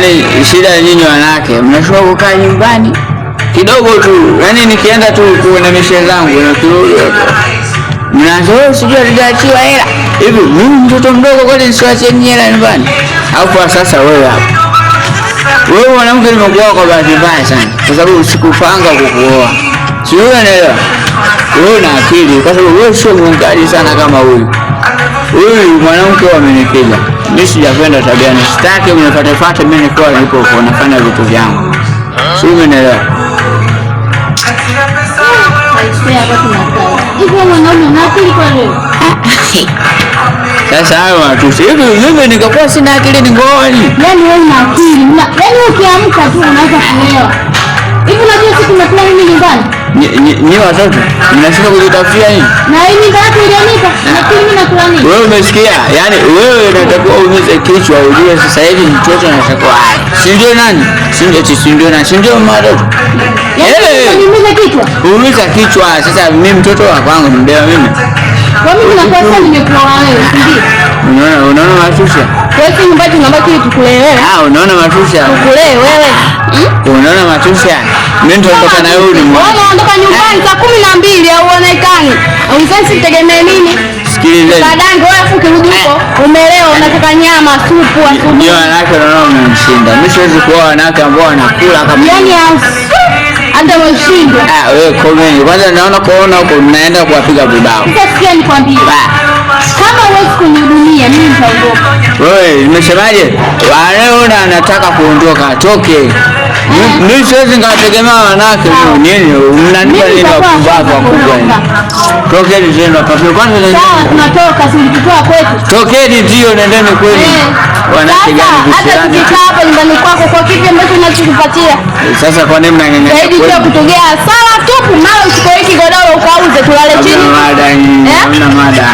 Yaani shida nyinyi wanawake mnashua kukaa nyumbani kidogo tu. Yaani nikienda tu kuona mishe zangu na kirudi mnazo sijui hajaachiwa hela. Hivi mimi mtoto mdogo kwani nisiwache hela nyumbani? Au sasa wewe hapo. Wewe mwanamke nimekuoa kwa bahati mbaya sana. Kwa sababu sikupanga kukuoa. Sio unaelewa? Wewe una akili kwa sababu wewe sio mwangaji sana kama huyu. Huyu mwanamke amenipiga. Mimi sijapenda tabia ni sitaki mnifuate mimi niko nilipo nafanya vitu vyangu. Sio unaelewa? Hivyo mwanaume unakili kwa leo. Sasa hayo watu hivi mimi ningekuwa sina akili ningoani. Yaani wewe una akili. Yaani ukiamka tu unaanza kuelewa. Hivi unajua siku nimekula mimi nyumbani? Ni watoto mnashika kujitafutia nini? Na hii ni ngapi iliyonipa? Nakili mimi nakula nini? Wewe umesikia? Yaani wewe unatakiwa uumize kichwa ujue sasa hivi mtoto anatakiwa haya. Si ndio nani? Si ndio na si ndio mtoto. Yaani uumize kichwa. Uumiza kichwa sasa mimi mtoto wa kwangu mbea mimi. Kwa mimi nakosa nimekuoa wewe, ndio. Unaona mashusha? Wewe nyumbani tunabaki tukulewe. Unaona mashusha? Tukulewe wewe. Unaona mashusha? Mimi nitoka na wewe ni mwana. Wewe unaondoka nyumbani saa 12 au uonekani. Sasa sitegemee nini? Sikiliza. Baadaye wewe ukirudi huko umelewa unataka nyama, supu, asubuhi. Ndio wanawake wanaona umemshinda. Mimi siwezi kuoa wanawake ambao wanakula kama yaani hata mshindo. Wewe komeni. Kwanza naona huko mnaenda kuwapiga vibao. Sasa sikia nikwambie. Kama huwezi kunihudumia mimi nitaondoka. Wewe nimesemaje? Wale anataka kuondoka toke. Mimi siwezi ngategemea wanawake nini? Mnanipa nini wakubwa wakubwa? Tokeni tena papo kwanza ndio. Sawa tunatoka silikutoa kwetu. Tokeni ndio nendeni kwenu. Wanawake gani hata tukikaa hapa nyumbani kwako kwa kipi ambacho unachokupatia? Sasa kwa nini mnang'ang'ania? Zaidi sio kutogea sala tupu mara uchukue hiki godoro ukauze tulale chini. Una mada.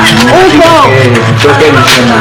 Uko. Tokeni tena.